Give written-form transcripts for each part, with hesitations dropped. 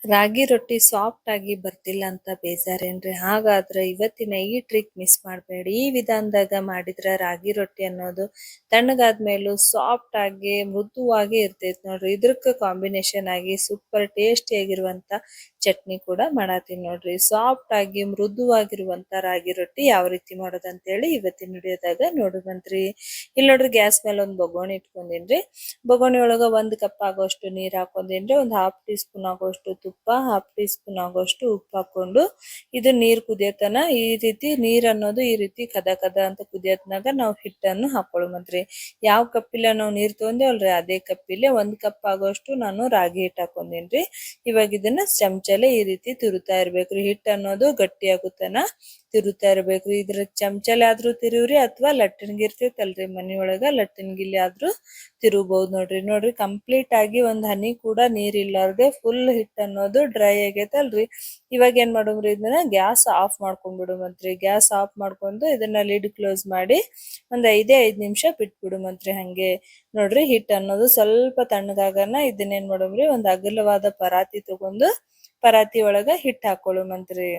ರಾಗಿ ರೊಟ್ಟಿ ಸಾಫ್ಟ್ ಆಗಿ ಬರ್ತಿಲ್ಲ ಅಂತ ಬೇಜಾರೇನ್ರಿ? ಹಾಗಾದ್ರೆ ಇವತ್ತಿನ ಈ ಟ್ರಿಕ್ ಮಿಸ್ ಮಾಡಬೇಡಿ. ಈ ವಿಧಾನದಾಗ ಮಾಡಿದ್ರ ರಾಗಿ ರೊಟ್ಟಿ ಅನ್ನೋದು ತಣ್ಣಗಾದ್ಮೇಲೂ ಸಾಫ್ಟ್ ಆಗಿ ಮೃದುವಾಗಿ ಇರ್ತೈತಿ ನೋಡ್ರಿ. ಇದಕ್ಕೆ ಕಾಂಬಿನೇಷನ್ ಆಗಿ ಸೂಪರ್ ಟೇಸ್ಟಿ ಆಗಿರುವಂತ ಚಟ್ನಿ ಕೂಡ ಮಾಡತ್ತೀನಿ ನೋಡ್ರಿ. ಸಾಫ್ಟ್ ಆಗಿ ಮೃದುವಾಗಿರುವಂತ ರಾಗಿ ರೊಟ್ಟಿ ಯಾವ ರೀತಿ ಮಾಡೋದಂತ ಹೇಳಿ ಇವತ್ತಿನ ವಿಡಿಯೋದಾಗ ನೋಡುವಂತ್ರಿ. ಇಲ್ಲಿ ನೋಡ್ರಿ, ಗ್ಯಾಸ್ ಮೇಲೆ ಒಂದು ಬೊಗೋಣಿ ಇಟ್ಕೊಂಡೇನ್ರಿ. ಬೊಗೋಣಿ ಒಳಗ 1 ಕಪ್ ಆಗೋಷ್ಟು ನೀರ್ ಹಾಕೊಂಡೇನ್ರಿ. ಒಂದು ಹಾಫ್ ಟೀ ಸ್ಪೂನ್ ಆಗೋಷ್ಟು ತುಪ್ಪ, ಹಾಫ್ ಟೀ ಸ್ಪೂನ್ ಆಗೋಷ್ಟು ಉಪ್ಪು ಹಾಕೊಂಡು ಇದು ನೀರ್ ಕುದಿಯತನ ಈ ರೀತಿ ನೀರ್ ಅನ್ನೋದು ಈ ರೀತಿ ಕದ ಕದ ಅಂತ ಕುದಿಯತ್ನಾಗ ನಾವು ಹಿಟ್ಟನ್ನು ಹಾಕೊಳ್ಳುವಂತ್ರಿ. ಯಾವ ಕಪ್ಪಿಲ್ಲ ನಾವು ನೀರ್ ತಗೊಂಡೇವಲ್ರಿ ಅದೇ ಕಪ್ಪಿಲೆ 1 ಕಪ್ ಆಗೋಷ್ಟು ನಾನು ರಾಗಿ ಹಿಟ್ಟು ಹಾಕೊಂಡೇನ್ರಿ. ಇವಾಗ ಇದನ್ನ ಚಮಚಲೆ ಈ ರೀತಿ ತಿರುತ್ತಾ ಇರ್ಬೇಕ್ರಿ. ಹಿಟ್ಟು ಅನ್ನೋದು ಗಟ್ಟಿ ಆಗುತ್ತನ ತಿರುತ್ತಾ ಇರ್ಬೇಕ್ರಿ. ಇದ್ರ ಚಮಚಲೆ ಆದ್ರೂ ತಿರುವ್ರಿ ಅಥವಾ ಲಟ್ಟಣಿಗೆ ಇರ್ತೈತಲ್ರಿ ಮನಿಯೊಳಗ ಲಟ್ಟಣಿಗಿಲಿ ಆದ್ರೂ ತಿರುಗಬಹುದು ನೋಡ್ರಿ. ನೋಡ್ರಿ, ಕಂಪ್ಲೀಟ್ ಆಗಿ ಒಂದ್ ಹನಿ ಕೂಡ ನೀರ್ ಇಲ್ಲಾರ್ದೆ ಫುಲ್ ಹಿಟ್ ಅನ್ನೋದು ಡ್ರೈ ಆಗೈತಲ್ರಿ. ಇವಾಗ ಏನ್ ಮಾಡುಮ್ರಿ, ಇದನ್ನ ಗ್ಯಾಸ್ ಆಫ್ ಮಾಡ್ಕೊಂಡ್ಬಿಡುಮಂತ್ರಿ. ಗ್ಯಾಸ್ ಆಫ್ ಮಾಡ್ಕೊಂಡು ಇದನ್ನ ಲಿಡ್ ಕ್ಲೋಸ್ ಮಾಡಿ ಒಂದ್ 5 ನಿಮಿಷ ಬಿಟ್ಬಿಡುಮಂತ್ರಿ. ಹಂಗೆ ನೋಡ್ರಿ, ಹಿಟ್ ಅನ್ನೋದು ಸ್ವಲ್ಪ ತಣ್ಣಗಾಗನ ಇದನ್ನೇನ್ ಮಾಡುಮ್ರಿ, ಒಂದ್ ಅಗಲವಾದ ಪರಾತಿ ತಗೊಂಡು ಪರಾತಿ ಒಳಗ ಹಿಟ್ ಹಾಕೊಳ್ಳುಮಂತ್ರಿ.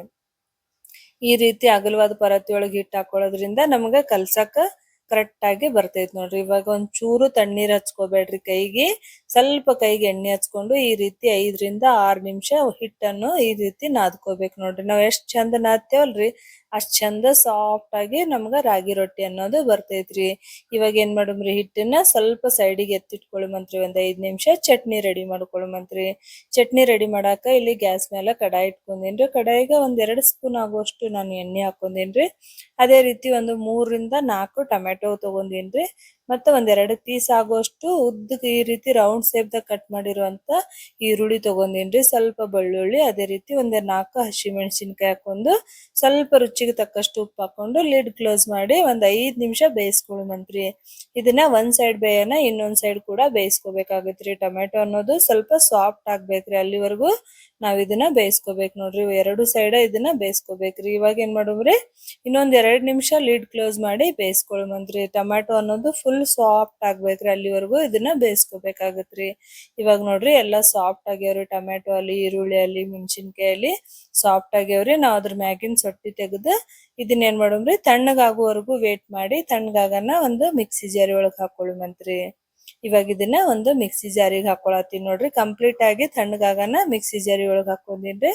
ಈ ರೀತಿ ಅಗಲವಾದ ಪರಾತಿ ಒಳಗೆ ಹಿಟ್ಟು ಹಾಕೊಳ್ಳೋದ್ರಿಂದ ನಮ್ಗ ಕಲ್ಸಕ್ಕ ಕರೆಕ್ಟ್ ಆಗಿ ಬರ್ತೈತಿ ನೋಡ್ರಿ. ಇವಾಗ ಒಂದ್ ಚೂರು ತಣ್ಣೀರ್ ಹಚ್ಕೋಬೇಡ್ರಿ ಕೈಗೆ, ಸ್ವಲ್ಪ ಕೈಗೆ ಎಣ್ಣೆ ಹಚ್ಕೊಂಡು ಈ ರೀತಿ 5 ರಿಂದ 6 ನಿಮಿಷ ಹಿಟ್ಟನ್ನು ಈ ರೀತಿ ನಾದ್ಕೋಬೇಕು ನೋಡ್ರಿ. ನಾವ್ ಎಷ್ಟ್ ಚಂದ ನಾದ್ತೇವಲ್ರಿ ಅಷ್ಟ್ ಚಂದ ಸಾಫ್ಟ್ ಆಗಿ ನಮ್ಗ ರಾಗಿ ರೊಟ್ಟಿ ಅನ್ನೋದು ಬರ್ತೈತ್ರಿ. ಇವಾಗ ಏನ್ ಮಾಡುಮ್ರಿ, ಹಿಟ್ಟನ್ನ ಸ್ವಲ್ಪ ಸೈಡಿಗೆ ಎತ್ತಿಟ್ಕೊಳ್ಳುಮಂತ್ರಿ. ಒಂದ್ 5 ನಿಮಿಷ ಚಟ್ನಿ ರೆಡಿ ಮಾಡ್ಕೊಳ್ಳುಮಂತ್ರಿ. ಚಟ್ನಿ ರೆಡಿ ಮಾಡಾಕ ಇಲ್ಲಿ ಗ್ಯಾಸ್ ಮೇಲೆ ಕಡಾಯಿ ಇಟ್ಕೊಂಡೇನ್ರಿ. ಕಡಾಯಿಗೆ ಒಂದ್ 2 ಸ್ಪೂನ್ ಆಗುವಷ್ಟು ನಾನು ಎಣ್ಣೆ ಹಾಕೊಂಡೇನ್ರಿ. ಅದೇ ರೀತಿ ಒಂದು 3 ರಿಂದ 4 ಟೊಮೆಟೊ ತಗೊಂಡೇನ್ರಿ. ಮತ್ತೆ ಒಂದ್ 2 ಪೀಸ್ ಆಗುವಷ್ಟು ಉದ್ದಕ್ಕೆ ಈ ರೀತಿ ರೌಂಡ್ ಶೇಪ್ ದಾಗ ಕಟ್ ಮಾಡಿರುವಂತ ಈರುಳ್ಳಿ ತಗೊಂಡೇನ್ರಿ. ಸ್ವಲ್ಪ ಬೆಳ್ಳುಳ್ಳಿ, ಅದೇ ರೀತಿ ಒಂದ್ 4 ಹಸಿಮೆಣಸಿನಕಾಯಿ ಹಾಕೊಂಡು ಸ್ವಲ್ಪ ರುಚಿಗೆ ತಕ್ಕಷ್ಟು ಉಪ್ಪು ಹಾಕೊಂಡು ಲಿಡ್ ಕ್ಲೋಸ್ ಮಾಡಿ ಒಂದ್ 5 ನಿಮಿಷ ಬೇಯಿಸ್ಕೊಳ್ಳುಮಂತ್ರಿ. ಇದನ್ನ ಒಂದ್ ಸೈಡ್ ಬೇಯನ ಇನ್ನೊಂದ್ ಸೈಡ್ ಕೂಡ ಬೇಯಿಸ್ಕೋಬೇಕಾಗತ್ರಿ. ಟೊಮೆಟೊ ಅನ್ನೋದು ಸ್ವಲ್ಪ ಸಾಫ್ಟ್ ಆಗ್ಬೇಕ್ರಿ, ಅಲ್ಲಿವರೆಗೂ ನಾವ್ ಇದನ್ನ ಬೇಯಿಸ್ಕೋಬೇಕು ನೋಡ್ರಿ. 2 ಸೈಡ್ ಇದನ್ನ ಬೇಯಿಸ್ಕೋಬೇಕ್ರಿ. ಇವಾಗ ಏನ್ ಮಾಡುಮ್ರಿ, ಇನ್ನೊಂದ್ 2 ನಿಮಿಷ ಲಿಡ್ ಕ್ಲೋಸ್ ಮಾಡಿ ಬೇಯಿಸ್ಕೊಳುಮಂತ್ರಿ. ಟೊಮ್ಯಾಟೊ ಅನ್ನೋದು ಫುಲ್ ಸಾಫ್ಟ್ ಆಗ್ಬೇಕ್ರಿ, ಅಲ್ಲಿವರೆಗೂ ಇದನ್ನ ಬೇಯಿಸ್ಕೋಬೇಕಾಗತ್ರಿ. ಇವಾಗ ನೋಡ್ರಿ, ಎಲ್ಲಾ ಸಾಫ್ಟ್ ಆಗ್ಯಾವ್ರಿ. ಟೊಮ್ಯಾಟೊ ಅಲ್ಲಿ, ಈರುಳ್ಳಿ ಅಲ್ಲಿ, ಮೆಣಸಿನ್ಕಾಯಿ ಅಲ್ಲಿ ಸಾಫ್ಟ್ ಆಗ್ಯಾವ್ರಿ. ನಾವ್ ಅದ್ರ ಮ್ಯಾಗಿನ್ ಸೊಟ್ಟಿ ತೆಗೆದು ಇದನ್ನ ಏನ್ ಮಾಡುಮ್ರಿ, ತಣ್ಣಗಾಗುವವರೆಗೂ ವೇಟ್ ಮಾಡಿ ತಣ್ಣಗಾಗನ ಒಂದು ಮಿಕ್ಸಿ ಜಾರಿ ಒಳಗ್ ಹಾಕೊಳ್ಳುಮಂತ್ರಿ. ಇವಾಗ ಇದನ್ನ ಒಂದು ಮಿಕ್ಸಿ ಜಾರಿಗೆ ಹಾಕೊಳತ್ತೀನಿ ನೋಡ್ರಿ. ಕಂಪ್ಲೀಟ್ ಆಗಿ ತಣ್ಣಗಾಗನ ಮಿಕ್ಸಿ ಜಾರಿ ಒಳಗ್ ಹಾಕೊಂಡೇನ್ರಿ.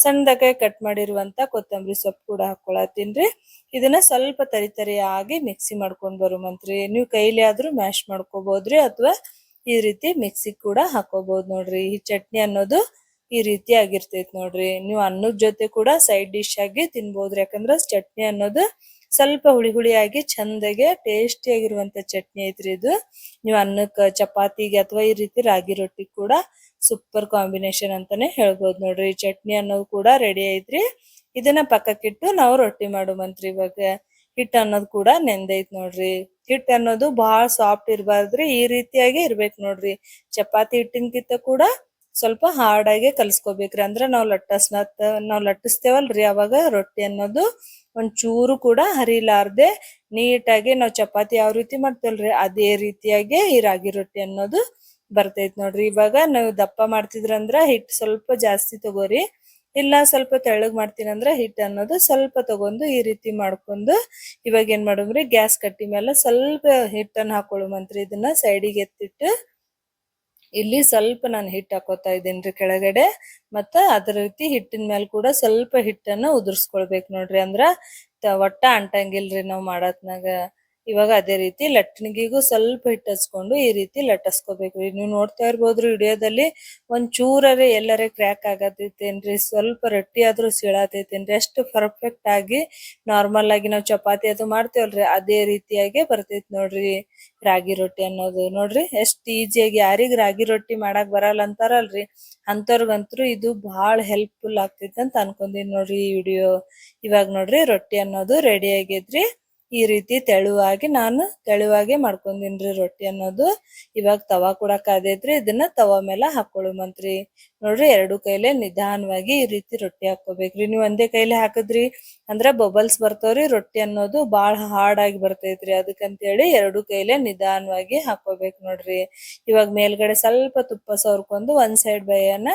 ಸಣ್ಣದಾಗಿ ಕಟ್ ಮಾಡಿರುವಂತ ಕೊತ್ತಂಬರಿ ಸೊಪ್ಪು ಕೂಡ ಹಾಕೊಳತ್ತೀನ್ರಿ. ಇದನ್ನ ಸ್ವಲ್ಪ ತರಿಯಾಗಿ ಮಿಕ್ಸಿ ಮಾಡ್ಕೊಂಡ್ ಬರುಮಂತ್ರಿ. ನೀವು ಕೈಲಿ ಆದ್ರೂ ಮ್ಯಾಶ್ ಮಾಡ್ಕೋಬಹುದ್ರಿ ಅಥವಾ ಈ ರೀತಿ ಮಿಕ್ಸಿ ಕೂಡ ಹಾಕೋಬಹುದು ನೋಡ್ರಿ. ಈ ಚಟ್ನಿ ಅನ್ನೋದು ಈ ರೀತಿ ಆಗಿರ್ತೈತಿ ನೋಡ್ರಿ. ನೀವು ಅನ್ನದ ಜೊತೆ ಕೂಡ ಸೈಡ್ ಡಿಶ್ ಆಗಿ ತಿನ್ಬೋದ್ರಿ. ಯಾಕಂದ್ರ ಚಟ್ನಿ ಅನ್ನೋದು ಸ್ವಲ್ಪ ಹುಳಿ ಹುಳಿಯಾಗಿ ಚಂದಗೆ ಟೇಸ್ಟಿ ಆಗಿರುವಂತ ಚಟ್ನಿ ಐತ್ರಿ ಇದು. ನೀವು ಅನ್ನಕ್ಕ, ಚಪಾತಿಗೆ ಅಥವಾ ಈ ರೀತಿ ರಾಗಿ ರೊಟ್ಟಿ ಕೂಡ ಸೂಪರ್ ಕಾಂಬಿನೇಷನ್ ಅಂತಾನೆ ಹೇಳ್ಬೋದು ನೋಡ್ರಿ. ಚಟ್ನಿ ಅನ್ನೋದು ಕೂಡ ರೆಡಿ ಐತ್ರಿ. ಇದನ್ನ ಪಕ್ಕಕ್ಕಿಟ್ಟು ನಾವು ರೊಟ್ಟಿ ಮಾಡುಮಂತ್ರಿ. ಇವಾಗ ಹಿಟ್ಟು ಅನ್ನೋದು ಕೂಡ ನೆಂದೈತ್ ನೋಡ್ರಿ. ಹಿಟ್ಟು ಅನ್ನೋದು ಬಹಳ ಸಾಫ್ಟ್ ಇರಬಾರ್ದ್ರಿ, ಈ ರೀತಿಯಾಗಿ ಇರ್ಬೇಕು ನೋಡ್ರಿ. ಚಪಾತಿ ಹಿಟ್ಟಿನ್ಕಿಂತ ಕೂಡ ಸ್ವಲ್ಪ ಹಾರ್ಡ್ ಆಗಿ ಕಲ್ಸ್ಕೋಬೇಕ್ರಿ. ಅಂದ್ರ ನಾವ್ ಲಟ್ಟಿಸ್ತೇವಲ್ರಿ ಅವಾಗ ರೊಟ್ಟಿ ಅನ್ನೋದು ಒಂದ್ ಚೂರು ಕೂಡ ಹರಿಲಾರ್ದೆ ನೀಟಾಗಿ ನಾವ್ ಚಪಾತಿ ಯಾವ ರೀತಿ ಮಾಡ್ತೇವಲ್ರಿ ಅದೇ ರೀತಿಯಾಗಿ ಈ ರಾಗಿ ರೊಟ್ಟಿ ಅನ್ನೋದು ಬರ್ತೈತ್ ನೋಡ್ರಿ. ಇವಾಗ ನಾವು ದಪ್ಪ ಮಾಡ್ತಿದ್ರಂದ್ರ ಹಿಟ್ಟು ಸ್ವಲ್ಪ ಜಾಸ್ತಿ ತಗೋರಿ, ಇಲ್ಲ ಸ್ವಲ್ಪ ತೆಳ್ಳಗ್ ಮಾಡ್ತೀನಂದ್ರ ಹಿಟ್ಟು ಅನ್ನೋದು ಸ್ವಲ್ಪ ತಗೊಂಡು ಈ ರೀತಿ ಮಾಡ್ಕೊಂಡು ಇವಾಗ ಏನ್ ಮಾಡುಮ್ರಿ, ಗ್ಯಾಸ್ ಕಟ್ಟಿ ಮೇಲೆ ಸ್ವಲ್ಪ ಹಿಟ್ಟನ್ನ ಹಾಕೊಳ್ಳುಮಂತ್ರಿ. ಇದನ್ನ ಸೈಡಿಗೆ ಎತ್ತಿಟ್ಟು ಇಲ್ಲಿ ಸ್ವಲ್ಪ ನಾನು ಹಿಟ್ಟು ಹಾಕೋತಾ ಇದ್ದೇನ್ರಿ ಕೆಳಗಡೆ. ಮತ್ತ ಅದ್ರ ರೀತಿ ಹಿಟ್ಟಿನ ಮೇಲೆ ಕೂಡ ಸ್ವಲ್ಪ ಹಿಟ್ಟನ್ನ ಉದುರ್ಸ್ಕೊಳ್ಬೇಕು ನೋಡ್ರಿ. ಅಂದ್ರ ಒಟ್ಟ ಅಂಟಂಗಿಲ್ರಿ ನಾವ್ ಮಾಡತ್ನಾಗ. ಇವಾಗ ಅದೇ ರೀತಿ ಲಟ್ಟಣಿಗಿಗೂ ಸ್ವಲ್ಪ ಹಿಟ್ಟು ಹಚ್ಕೊಂಡು ಈ ರೀತಿ ಲಟ್ಟಸ್ಕೋಬೇಕ್ರಿ. ನೀವು ನೋಡ್ತಾ ಇರ್ಬೋದ್ರಿ ವಿಡಿಯೋದಲ್ಲಿ ಒಂದ್ ಚೂರರೆ ಎಲ್ಲರೇ ಕ್ರ್ಯಾಕ್ ಆಗತೈತೇನ್ರಿ, ಸ್ವಲ್ಪ ರೊಟ್ಟಿ ಆದ್ರೂ ಸೀಳಾತೈತೇನ್ರಿ. ಅಷ್ಟು ಪರ್ಫೆಕ್ಟ್ ಆಗಿ ನಾರ್ಮಲ್ ಆಗಿ ನಾವ್ ಚಪಾತಿ ಅದು ಮಾಡ್ತೇವಲ್ರಿ ಅದೇ ರೀತಿಯಾಗಿ ಬರ್ತೈತಿ ನೋಡ್ರಿ ರಾಗಿ ರೊಟ್ಟಿ ಅನ್ನೋದು. ನೋಡ್ರಿ ಎಷ್ಟ್ ಈಜಿಯಾಗಿ, ಯಾರಿಗ್ ರಾಗಿ ರೊಟ್ಟಿ ಮಾಡಾಕ್ ಬರಲ್ಲ ಅಂತಾರಲ್ರಿ ಅಂತವ್ರಿಗಂತ್ರು ಇದು ಬಹಳ ಹೆಲ್ಪ್ಫುಲ್ ಆಗ್ತೈತಿ ಅಂತ ಅನ್ಕೊಂಡೀನಿ ನೋಡ್ರಿ ಈ ವಿಡಿಯೋ. ಇವಾಗ ನೋಡ್ರಿ ರೊಟ್ಟಿ ಅನ್ನೋದು ರೆಡಿ ಆಗೈತ್ರಿ. ಈ ರೀತಿ ತೆಳುವಾಗಿ ಮಾಡ್ಕೊಂಡೀನ್ರಿ ರೊಟ್ಟಿ ಅನ್ನೋದು. ಇವಾಗ ತವಾ ಕೂಡ ಕಾದೈತ್ರಿ. ಇದನ್ನ ತವಾ ಮೇಲೆ ಹಾಕೊಳ್ಳುಮಂತ್ರಿ. ನೋಡ್ರಿ, 2 ಕೈಲೆ ನಿಧಾನವಾಗಿ ಈ ರೀತಿ ರೊಟ್ಟಿ ಹಾಕೋಬೇಕ್ರಿ. ನೀವು ಒಂದೇ ಕೈಲೆ ಹಾಕಿದ್ರಿ ಅಂದ್ರ ಬಬಲ್ಸ್ ಬರ್ತಾವ್ರಿ, ರೊಟ್ಟಿ ಅನ್ನೋದು ಬಾಳ ಹಾರ್ಡ್ ಆಗಿ ಬರ್ತೈತ್ರಿ. ಅದಕ್ಕಂತೇಳಿ 2 ಕೈಲೆ ನಿಧಾನವಾಗಿ ಹಾಕೋಬೇಕ್ ನೋಡ್ರಿ. ಇವಾಗ ಮೇಲ್ಗಡೆ ಸ್ವಲ್ಪ ತುಪ್ಪ ಸವರ್ಕೊಂಡು ಒಂದ್ ಸೈಡ್ ಬೇಯನ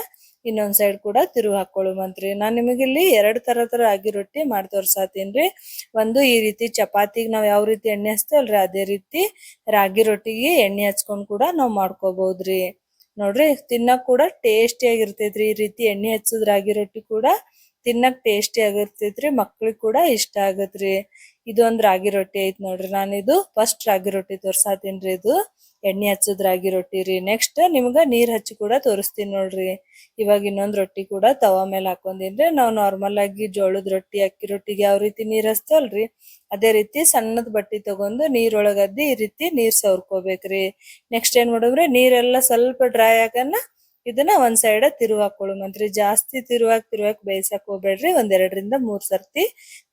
ಇನ್ನೊಂದ್ ಸೈಡ್ ಕೂಡ ತಿರುವು ಹಾಕೊಳ್ಳುವಂತ್ರಿ. ನಾನ್ ನಿಮಗೆ ಇಲ್ಲಿ 2 ತರದ ರಾಗಿ ರೊಟ್ಟಿ ಮಾಡಿ ತೋರ್ಸಾತೀನ್ರಿ. ಒಂದು ಈ ರೀತಿ ಚಪಾತಿಗೆ ನಾವ್ ಯಾವ ರೀತಿ ಎಣ್ಣೆ ಹಚ್ತೇವಲ್ರಿ ಅದೇ ರೀತಿ ರಾಗಿ ರೊಟ್ಟಿಗೆ ಎಣ್ಣೆ ಹಚ್ಕೊಂಡ್ ಕೂಡ ನಾವ್ ಮಾಡ್ಕೋಬಹುದ್ರಿ. ನೋಡ್ರಿ ತಿನ್ನಕ್ ಕೂಡ ಟೇಸ್ಟಿ ಆಗಿರ್ತೈತ್ರಿ. ಈ ರೀತಿ ಎಣ್ಣೆ ಹಚ್ಚುದ್ ರಾಗಿ ರೊಟ್ಟಿ ಕೂಡ ತಿನ್ನಕ್ ಟೇಸ್ಟಿ ಆಗಿರ್ತೈತ್ರಿ. ಮಕ್ಳಿಗ್ ಕೂಡ ಇಷ್ಟ ಆಗತ್ರಿ. ಇದು ಒಂದ್ ರಾಗಿ ರೊಟ್ಟಿ ಐತ್ ನೋಡ್ರಿ. ನಾನಿದು ಫಸ್ಟ್ ರಾಗಿ ರೊಟ್ಟಿ ತೋರ್ಸಾತೀನ್ರಿ. ಇದು ಎಣ್ಣೆ ಹಚ್ಚುದ್ ರಾಗಿ ರೊಟ್ಟಿ ರೀ. ನೆಕ್ಸ್ಟ್ ನಿಮ್ಗ ನೀರ್ ಹಚ್ಚಿ ಕೂಡ ತೋರಿಸ್ತೀನಿ ನೋಡ್ರಿ. ಇವಾಗ ಇನ್ನೊಂದ್ ರೊಟ್ಟಿ ಕೂಡ ತವಾ ಮೇಲೆ ಹಾಕೊಂಡಿನ್ರಿ. ನಾವ್ ನಾರ್ಮಲ್ ಆಗಿ ಜೋಳದ ರೊಟ್ಟಿ ಅಕ್ಕಿ ರೊಟ್ಟಿಗೆ ಯಾವ ರೀತಿ ನೀರ್ ಹಚ್ತೇವಲ್ರಿ ಅದೇ ರೀತಿ ಸಣ್ಣದ್ ಬಟ್ಟಿ ತಗೊಂಡು ನೀರೊಳಗದ್ದಿ ಈ ರೀತಿ ನೀರ್ ಸವರ್ಕೋಬೇಕ್ರಿ. ನೆಕ್ಸ್ಟ್ ಏನ್ ಮಾಡೋದ್ರಿ ನೀರೆಲ್ಲ ಸ್ವಲ್ಪ ಡ್ರೈ ಆಗನ ಇದನ್ನ ಒಂದ್ ಸೈಡ್ ತಿರುವ್ ಹಾಕೊಳ್ಳುವಂತ್ರಿ. ಜಾಸ್ತಿ ತಿರುವಾಕ್ ಬೇಯಿಸಕ್ ಹೋಗ್ಬೇಡ್ರಿ. 2 ರಿಂದ 3 ಸರ್ತಿ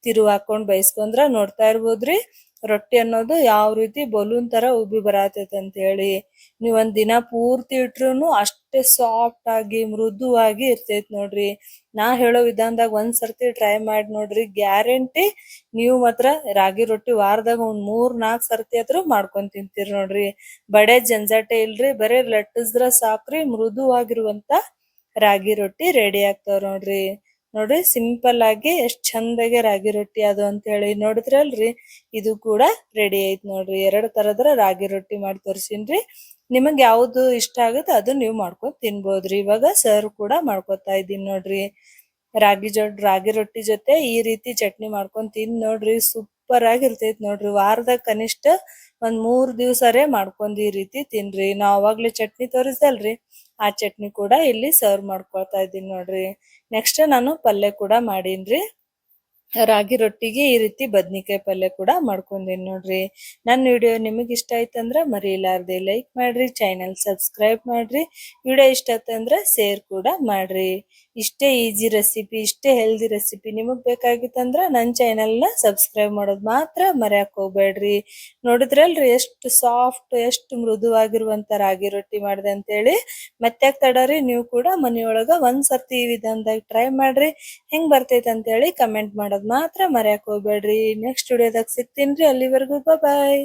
ತಿರುವ್ ಹಾಕೊಂಡ್ ಬೇಯಿಸ್ಕೊಂಡ್ರ ನೋಡ್ತಾ ಇರ್ಬೋದ್ರಿ ರೊಟ್ಟಿ ಅನ್ನೋದು ಯಾವ ರೀತಿ ಬಲೂನ್ ತರ ಉಬ್ಬಿ ಬರತೈತಿ ಅಂತ ಹೇಳಿ. ನೀವ್ ಒಂದ್ ದಿನ ಪೂರ್ತಿ ಇಟ್ರುನು ಅಷ್ಟೇ ಸಾಫ್ಟ್ ಆಗಿ ಮೃದುವಾಗಿ ಇರ್ತೈತ್ ನೋಡ್ರಿ. ನಾ ಹೇಳೋ ವಿಧಾನದಾಗ ಒಂದ್ ಸರ್ತಿ ಟ್ರೈ ಮಾಡಿ ನೋಡ್ರಿ. ಗ್ಯಾರಂಟಿ ನೀವು ಮಾತ್ರ ರಾಗಿ ರೊಟ್ಟಿ ವಾರದಾಗ ಒಂದ್ 3-4 ಸರ್ತಿ ಆದ್ರೂ ಮಾಡ್ಕೊಂಡ್ ತಿಂತೀರಿ ನೋಡ್ರಿ. ಬಡೆ ಜಂಜಾಟೆ ಇಲ್ರಿ. ಬರೇ ಲಟ್ಟಿಸಿದ್ರ ಸಾಕ್ರಿ ಮೃದುವಾಗಿರುವಂತ ರಾಗಿ ರೊಟ್ಟಿ ರೆಡಿ ಆಗ್ತಾವ್ ನೋಡ್ರಿ. ನೋಡ್ರಿ ಸಿಂಪಲ್ ಆಗಿ ಎಷ್ಟ್ ಚಂದಾಗಿ ರಾಗಿ ರೊಟ್ಟಿ ಅದು ಅಂತ ಹೇಳಿ ನೋಡಿದ್ರಲ್ರಿ. ಇದು ಕೂಡ ರೆಡಿ ಐತ್ ನೋಡ್ರಿ. 2 ತರದ್ರ ರಾಗಿ ರೊಟ್ಟಿ ಮಾಡಿ ತೋರ್ಸಿನ್ರಿ. ನಿಮಗ್ ಯಾವ್ದು ಇಷ್ಟ ಆಗುತ್ತೆ ಅದು ನೀವ್ ಮಾಡ್ಕೊಂಡ್ ತಿನ್ಬೋದ್ರಿ. ಇವಾಗ ಸರ್ವ್ ಕೂಡ ಮಾಡ್ಕೊತಾ ಇದೀನಿ ನೋಡ್ರಿ. ರಾಗಿ ರೊಟ್ಟಿ ಜೊತೆ ಈ ರೀತಿ ಚಟ್ನಿ ಮಾಡ್ಕೊಂಡ್ ತಿಂದ್ ನೋಡ್ರಿ. ಸೂಪರ್ ಆಗಿರ್ತೈತ್ ನೋಡ್ರಿ. ವಾರದಾಗ ಕನಿಷ್ಠ ಒಂದ್ 3 ದಿವ್ಸರೇ ಮಾಡ್ಕೊಂಡ್ ಈ ರೀತಿ ತಿನ್ರಿ. ನಾ ಅವಾಗ್ಲೇ ಚಟ್ನಿ ತೋರಿಸ್ದಲ್ರಿ ಆ ಚಟ್ನಿ ಕೂಡ ಇಲ್ಲಿ ಸರ್ವ್ ಮಾಡ್ಕೊಳ್ತಾ ಇದೀನಿ ನೋಡ್ರಿ. ನೆಕ್ಸ್ಟ್ ನಾನು ಪಲ್ಯ ಕೂಡ ಮಾಡೀನ್ರಿ. ರಾಗಿ ರೊಟ್ಟಿಗೆ ಈ ರೀತಿ ಬದ್ನಿಕಾಯಿ ಪಲ್ಯ ಕೂಡ ಮಾಡ್ಕೊಂಡೇನಿ ನೋಡ್ರಿ. ನನ್ನ ವಿಡಿಯೋ ನಿಮಗ್ ಇಷ್ಟ ಆಯ್ತಂದ್ರ ಮರಿಲಾರ್ದೆ ಲೈಕ್ ಮಾಡ್ರಿ, ಚಾನೆಲ್ ಸಬ್ಸ್ಕ್ರೈಬ್ ಮಾಡ್ರಿ. ವಿಡಿಯೋ ಇಷ್ಟ ಆಯ್ತಂದ್ರ ಶೇರ್ ಕೂಡ ಮಾಡ್ರಿ. ಇಷ್ಟೇ ಈಜಿ ರೆಸಿಪಿ, ಇಷ್ಟೇ ಹೆಲ್ದಿ ರೆಸಿಪಿ ನಿಮಗ್ ಬೇಕಾಗಿತ್ತಂದ್ರ ನನ್ನ ಚಾನೆಲ್ ನ ಸಬ್ಸ್ಕ್ರೈಬ್ ಮಾಡೋದ್ ಮಾತ್ರ ಮರ್ಯಾಕ್ ಹೋಗ್ಬೇಡ್ರಿ. ನೋಡಿದ್ರಲ್ರಿ ಎಷ್ಟು ಸಾಫ್ಟ್ ಎಷ್ಟು ಮೃದುವಾಗಿರುವಂತ ರಾಗಿ ರೊಟ್ಟಿ ಮಾಡಿದೆ ಅಂತ ಹೇಳಿ. ಮತ್ತ್ಯಾಕ್ ತಡರಿ ನೀವು ಕೂಡ ಮನಿಯೊಳಗ ಒಂದ್ ಸರ್ತಿ ಈ ವಿಧಾನದಾಗ ಟ್ರೈ ಮಾಡ್ರಿ. ಹೆಂಗ್ ಬರ್ತೈತೆ ಅಂತ ಹೇಳಿ ಕಮೆಂಟ್ ಮಾಡೋದ್ ಮಾತ್ರ ಮರ್ಯಾಕ್ ಹೋಗ್ಬೇಡ್ರಿ. ನೆಕ್ಸ್ಟ್ ವಿಡಿಯೋದಾಗ ಸಿಗ್ತೀನ್ರಿ. ಅಲ್ಲಿವರೆಗೂ ಬಾಯ್.